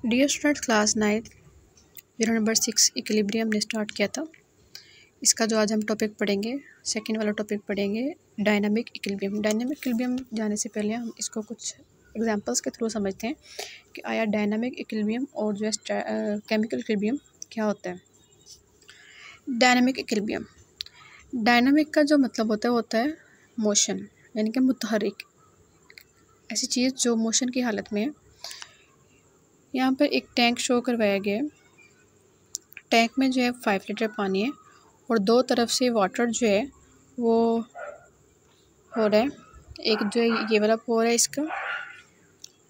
Dear student, class 9 unit number 6 equilibrium ने start किया था। इसका जो आज हम टॉपिक पढ़ेंगे, सेकंड वाला टॉपिक पढ़ेंगे डायनामिक इक्विलिब्रियम। डायनामिक इक्विलिब्रियम जाने से पहले हम इसको कुछ एग्जांपल्स के थ्रू समझते हैं कि आया डायनामिक इक्विलिब्रियम और जो है केमिकल इक्विलिब्रियम क्या होता है। डायनामिक इक्विलिब्रियम, डायनामिक का जो मतलब होता है मोशन, यानी कि मुतहरिक, ऐसी चीज़ जो मोशन की हालत में है। यहाँ पर एक टैंक शो करवाया गया है। टैंक में जो है 5 लीटर पानी है और दो तरफ से वाटर जो है वो हो रहा है। एक जो है ये वाला पोर है इसका,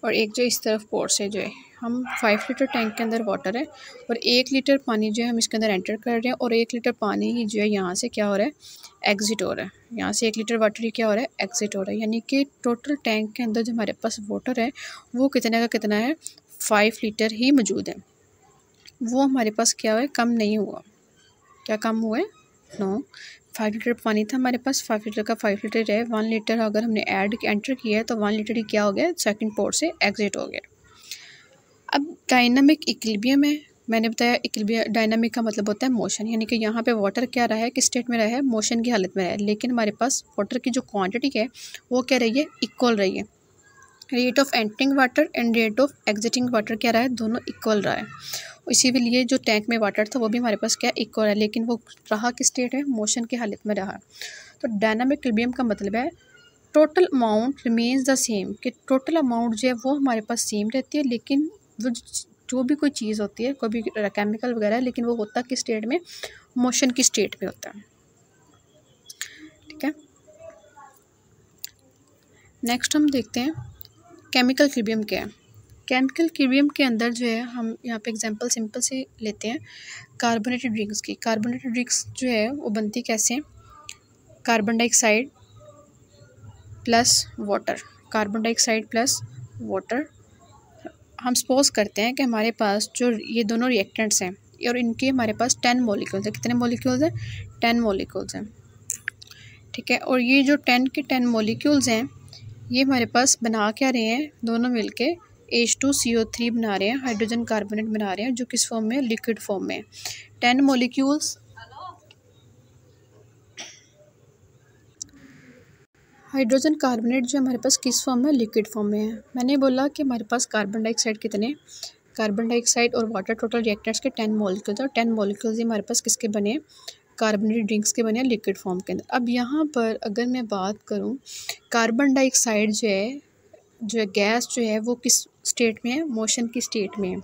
और एक जो इस तरफ पोर से जो है हम 5 लीटर टैंक के अंदर वाटर है और 1 लीटर पानी जो है हम इसके अंदर एंटर कर रहे हैं और 1 लीटर पानी ही जो है यहाँ से क्या हो रहा है, एग्जिट हो रहा है। यहाँ से 1 लीटर वाटर ही क्या हो रहा है, एग्जिट हो रहा है। यानी कि टोटल टैंक के अंदर जो हमारे पास वाटर है वो कितने का कितना है, 5 लीटर ही मौजूद है। वो हमारे पास क्या है, कम नहीं हुआ। क्या कम हुआ है? नो। 5 लीटर पानी था हमारे पास, 5 लीटर का 5 लीटर है। 1 लीटर अगर हमने एंटर किया है तो 1 लीटर ही क्या हो गया, सेकंड पोर्ट से एग्जिट हो गया। अब डायनामिक इक्विलिब्रियम है। मैंने बताया इक्विलिब्रियम, डायनामिक का मतलब होता है मोशन, यानी कि यहाँ पे वाटर क्या रहा है, किस स्टेट में रहा है, मोशन की हालत में रहा है। लेकिन हमारे पास वाटर की जो क्वांटिटी है वो क्या रही है, इक्वल रही है। Rate of entering water and rate of exiting water क्या रहा है, दोनों इक्वल रहा है। इसी के लिए जो टैंक में वाटर था वो भी हमारे पास क्या इक्वल है, लेकिन वो रहा किस स्टेट है, मोशन की हालत में रहा। तो डायनामिक इक्विलिब्रियम का मतलब है total amount remains the same, कि टोटल अमाउंट जो है वो हमारे पास सेम रहती है। लेकिन वो जो भी कोई चीज़ होती है, कोई भी केमिकल वगैरह, लेकिन वो होता किस स्टेट में, मोशन की स्टेट में होता है। ठीक है, नेक्स्ट हम देखते हैं केमिकल इक्विलिब्रियम क्या है। केमिकल इक्विलिब्रियम के अंदर जो है हम यहाँ पे एग्जांपल सिंपल से लेते हैं कार्बोनेटेड ड्रिंक्स की। कार्बोनेटेड ड्रिंक्स जो है वो बनती कैसे, carbon dioxide plus water, carbon dioxide plus water. हम सपोज करते हैं कि हमारे पास जो ये दोनों रिएक्टेंट्स हैं और इनके हमारे पास 10 मॉलिक्यूल्स हैं। कितने मॉलिक्यूल्स हैं, 10 मॉलिक्यूल्स हैं। ठीक है, और ये जो 10 के 10 मॉलिक्यूल्स हैं ये हमारे पास बना क्या रहे हैं, दोनों मिलके H2CO3 बना रहे हैं, हाइड्रोजन कार्बोनेट बना रहे हैं, जो किस फॉर्म में, लिक्विड फॉर्म में। 10 मॉलिक्यूल्स हाइड्रोजन कार्बोनेट जो हमारे पास किस फॉर्म में, लिक्विड फॉर्म में है। मैंने बोला कि हमारे पास कार्बन डाइऑक्साइड कितने, कार्बन डाइऑक्साइड और वाटर टोटल रिएक्टेंट्स के 10 मॉलिक्यूल्स और 10 मॉलिक्यूल्स ही हमारे पास किसके बने, कार्बोनेटेड ड्रिंक्स के बने, लिक्विड फॉर्म के अंदर। अब यहाँ पर अगर मैं बात करूँ, कार्बन डाइऑक्साइड जो है गैस जो है वो किस स्टेट में है, मोशन की स्टेट में है।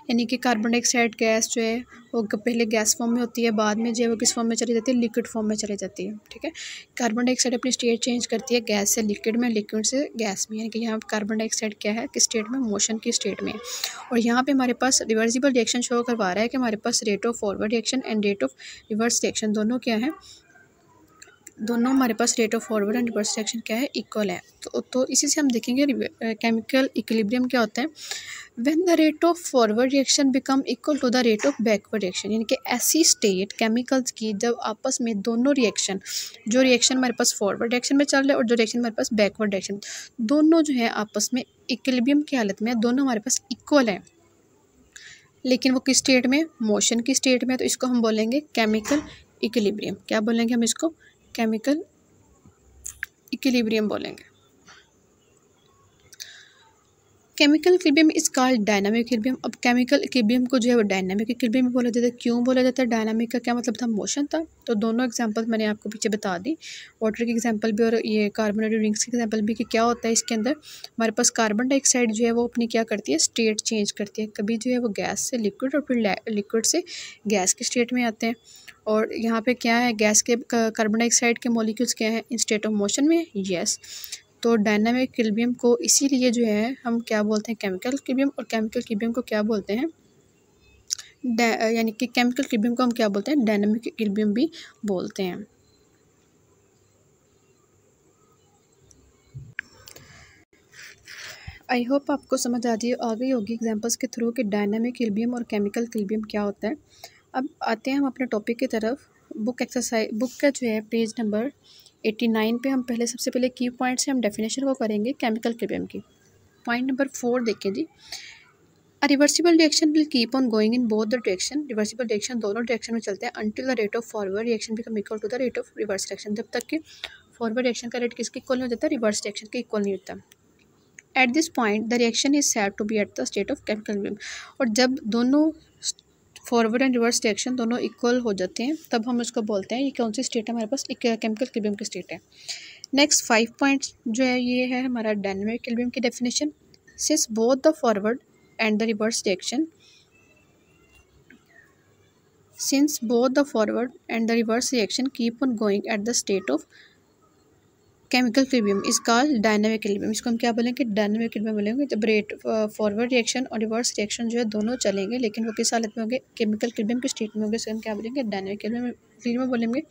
यानी कि कार्बन डाइऑक्साइड गैस जो है वो पहले गैस फॉर्म में होती है, बाद में जो है वो किस फॉर्म में चली जाती है, लिक्विड फॉर्म में चली जाती है। ठीक है, कार्बन डाइऑक्साइड अपनी स्टेट चेंज करती है, गैस से लिक्विड में, लिक्विड से गैस में। यानी कि यहाँ पर कार्बन डाइऑक्साइड क्या है, किस स्टेट में, मोशन की स्टेट में। और यहाँ पे हमारे पास रिवर्सिबल रिएक्शन शो करवा रहा है कि हमारे पास rate of forward reaction and rate of reverse reaction दोनों क्या है, दोनों हमारे पास rate of forward and reverse reaction क्या है, इक्वल है। तो इसी से हम देखेंगे केमिकल इक्विलिब्रियम क्या होता है। When the rate of forward reaction become equal to the rate of backward reaction, यानी कि ऐसी स्टेट केमिकल्स की जब आपस में दोनों रिएक्शन, जो रिएक्शन हमारे पास फॉरवर्ड रिएक्शन में चल रहा है और जो रिएक्शन हमारे पास बैकवर्ड रिएक्शन, दोनों जो है आपस में इक्विलिब्रियम की हालत में, दोनों हमारे पास इक्वल है, लेकिन वो किस स्टेट में, मोशन की स्टेट में। तो इसको हम बोलेंगे केमिकल इक्विलिब्रियम। क्या बोलेंगे हम इसको, केमिकल इक्विलिब्रियम बोलेंगे। Chemical equilibrium is called dynamic equilibrium. अब केमिकल इक्विलिब्रियम को जो है वो डायनामिक इक्विलिब्रियम बोला जाता है। क्यों बोला जाता है, डायनामिक का क्या मतलब था, मोशन था। तो दोनों एग्जांपल मैंने आपको पीछे बता दी, वाटर की एग्जांपल भी और ये कार्बोनेटेड ड्रिंक्स की एग्जांपल भी, कि क्या होता है इसके अंदर हमारे पास कार्बन डाइऑक्साइड जो है वो अपनी क्या करती है, स्टेट चेंज करती है। कभी जो है वो गैस से लिक्विड और फिर लिक्विड से गैस की स्टेट में आते हैं। और यहाँ पे क्या है, गैस के कार्बन डाइऑक्साइड के मॉलिक्यूल्स क्या है, इन स्टेट ऑफ मोशन में, यस। तो डायनामिक इक्विलिब्रियम को इसीलिए जो है हम क्या बोलते हैं, केमिकल इक्विलिब्रियम, और केमिकल इक्विलिब्रियम को क्या बोलते हैं, यानी कि केमिकल इक्विलिब्रियम को हम क्या बोलते हैं, डायनामिक इक्विलिब्रियम भी बोलते हैं। आई होप आपको समझ आ गई होगी एग्जांपल्स के थ्रू कि डायनामिक इक्विलिब्रियम और केमिकल इक्विलिब्रियम क्या होता है। अब आते हैं हम अपने टॉपिक की तरफ। बुक का जो है पेज नंबर 89 पे हम पहले सबसे पहले की पॉइंट से हम डेफिनेशन को करेंगे केमिकल इक्विलिब्रियम की। पॉइंट नंबर 4 देखें जी। Reversible reaction will keep on going in both the direction, reversible reaction दोनों डायरेक्शन में चलते हैं until the rate of forward reaction become equal to the rate of reverse reaction, जब तक कि फॉरवर्ड रिएक्शन का रेट किसके इक्वल नहीं हो जाता, रिवर्स रिएक्शन के इक्वल नहीं होता। At this point the reaction is said to B eight the state of chemical equilibrium, और जब दोनों फॉरवर्ड एंड रिवर्स रिएक्शन दोनों इक्वल हो जाते हैं तब हम उसको बोलते हैं, ये कौन सी स्टेट है हमारे पास, एक केमिकल इक्विलिब्रियम की स्टेट है। नेक्स्ट 5 पॉइंट्स जो है ये है हमारा डायनामिक इक्विलिब्रियम की definition. Since both the forward and the reverse reaction since both the forward and the reverse reaction keep on going at the state of chemical equilibrium is called dynamic equilibrium. इसको हम क्या बोलेंगे, dynamic equilibrium बोलेंगे। जब rate forward reaction और reverse reaction जो है दोनों चलेंगे लेकिन वो किस हालत में होंगे, केमिकल इक्विलिब्रियम की स्टेट में होंगे, इसको हम क्या बोलेंगे, डायनामिक इक्विलिब्रियम बोलेंगे।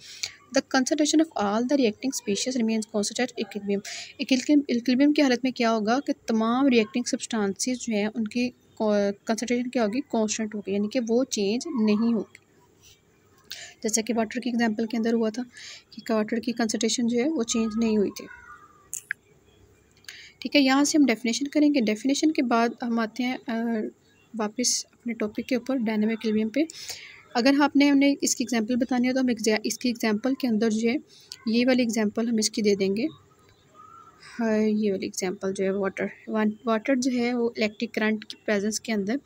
The concentration of all the reacting species remains constant at equilibrium. Equilibrium की हालत में क्या होगा कि तमाम रिएक्टिंग सब्सटेंसेस जो हैं उनकी कंसंट्रेशन क्या होगी, कांस्टेंट होगी, यानी कि वो चेंज नहीं होगी। जैसा कि वाटर की एग्जांपल के अंदर हुआ था कि वाटर की कंसंट्रेशन जो है वो चेंज नहीं हुई थी। ठीक है, यहाँ से हम डेफिनेशन करेंगे। डेफिनेशन के बाद हम आते हैं वापस अपने टॉपिक के ऊपर, डायनामिक इक्विलिब्रियम पे। अगर हमने इसकी एग्जांपल बतानी हो तो हम इसकी एग्जांपल के अंदर जो है ये वाली एग्जांपल हम इसकी दे देंगे। ये वाली एग्जांपल जो है वाटर जो है वो इलेक्ट्रिक करंट की प्रेजेंस के अंदर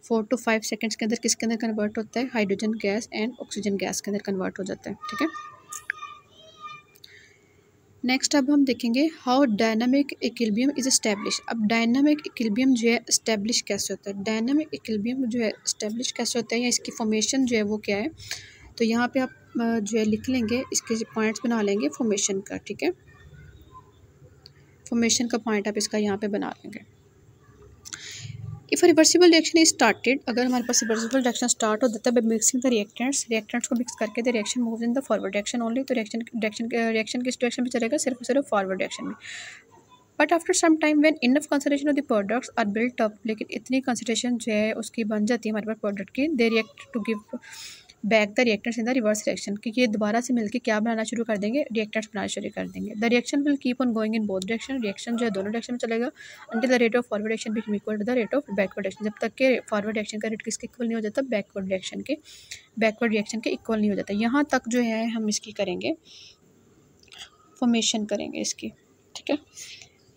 4 to 5 सेकेंड्स के अंदर किसके अंदर कन्वर्ट होता है, hydrogen gas and oxygen gas के अंदर कन्वर्ट हो जाता है। ठीक है, नेक्स्ट अब हम देखेंगे how dynamic equilibrium is establish. अब डायनामिक इक्विलिब्रियम जो है एस्टेब्लिश कैसे होता है, डायनामिक इक्विलिब्रियम जो है एस्टेब्लिश कैसे होता है या इसकी फॉर्मेशन जो है वो क्या है। तो यहाँ पे आप जो है लिख लेंगे, इसके पॉइंट्स बना लेंगे फॉर्मेशन का। ठीक है, फॉर्मेशन का पॉइंट आप इसका यहाँ पे बना लेंगे। If reversible reaction is started, अगर हमारे पास रिवर्सिबल रिएक्शन स्टार्ट हो जाता है बाय मिक्सिंग द रिएक्टेंट्स को मिक्स करके the reaction moves in the forward direction only, तो रिएक्शन किस डायरेक्शन में चलेगा, सिर्फ और सिर्फ फॉरवर्ड डायरेक्शन में। But after some time when enough concentration of the products are built up, लेकिन इतनी कंसंट्रेशन जो है उसकी बन जाती है हमारे पास प्रोडक्ट की, they react to give back the reactants in the reverse reaction, कि ये दोबारा से मिलकर क्या बनाना शुरू कर देंगे, रिएक्टेंट्स बनाना शुरू कर देंगे। The reaction will keep on going in both direction, reaction जो है दोनों डायरेक्शन में चलेगा until the rate of forward reaction become equal to the rate of backward reaction, जब तक के फॉरवर्ड रिएक्शन का रेट किसके इक्वल नहीं हो जाता, बैकवर्ड रिएक्शन के इक्वल नहीं हो जाता। यहाँ तक जो है हम इसकी करेंगे, फॉर्मेशन करेंगे इसकी। ठीक है,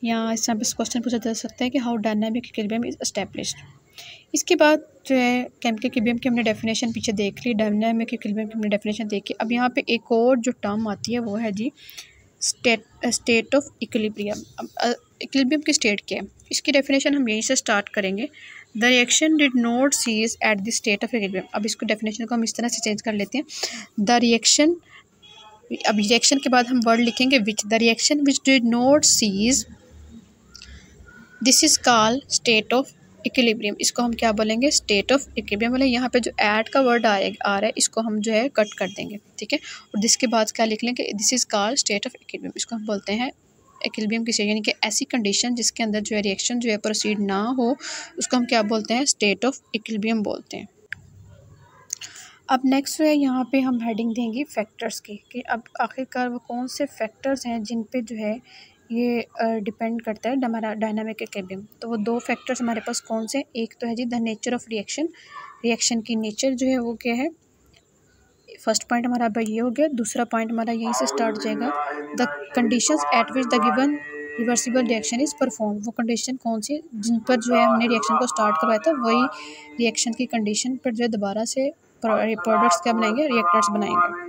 यहाँ इस क्वेश्चन पूछा जा सकता है कि how dynamic equilibrium is established. इसके बाद जो है केमिकल इक्विलिब्रियम की हमने डेफिनेशन पीछे देख ली, डायनामिक इक्विलिब्रियम की हमने डेफिनेशन देखी। अब यहाँ पे एक और जो टर्म आती है वो है जी स्टेट ऑफ इक्विलिब्रियम। अब इक्विलिब्रियम की स्टेट क्या है, इसकी डेफिनेशन हम यहीं से स्टार्ट करेंगे। The reaction did not cease at the state of equilibrium. अब इसको डेफिनेशन को हम इस तरह से चेंज कर लेते हैं, द रिएक्शन, अब रिएक्शन के बाद हम वर्ड लिखेंगे which, the reaction which did not cease, this is called state of equilibrium. इसको हम क्या बोलेंगे, स्टेट ऑफ इक्विलिब्रियम बोले। यहाँ पे जो ऐड का वर्ड आ रहा है इसको हम जो है कट कर देंगे। ठीक है, और दिस के बाद क्या लिख लेंगे, this is called state of equilibrium. इसको हम बोलते हैं इक्विलिब्रियम की स्टेट, यानी कि ऐसी कंडीशन जिसके अंदर जो है रिएक्शन जो है प्रोसीड ना हो उसको हम क्या बोलते हैं, स्टेट ऑफ इक्विलिब्रियम बोलते हैं। अब नेक्स्ट है यहाँ पे हम हेडिंग देंगे फैक्टर्स की, कि अब आखिरकार वो कौन से फैक्टर्स हैं जिन पे जो है ये डिपेंड करता है हमारा डायनामिक इक्विलिब्रियम। तो वो 2 फैक्टर्स हमारे पास कौन से, एक तो है जी the nature of reaction, reaction की नेचर जो है वो क्या है, फर्स्ट पॉइंट हमारा अब ये हो गया। दूसरा पॉइंट हमारा यहीं से स्टार्ट हो जाएगा, the conditions eight which the given reversible reaction is perform. वो कंडीशन कौन सी जिन पर जो है हमने रिएक्शन को स्टार्ट करवाया था, वही रिएक्शन की कंडीशन पर जो है दोबारा से प्रोडक्ट्स क्या बनाएंगे, रिएक्टर्स बनाएंगे।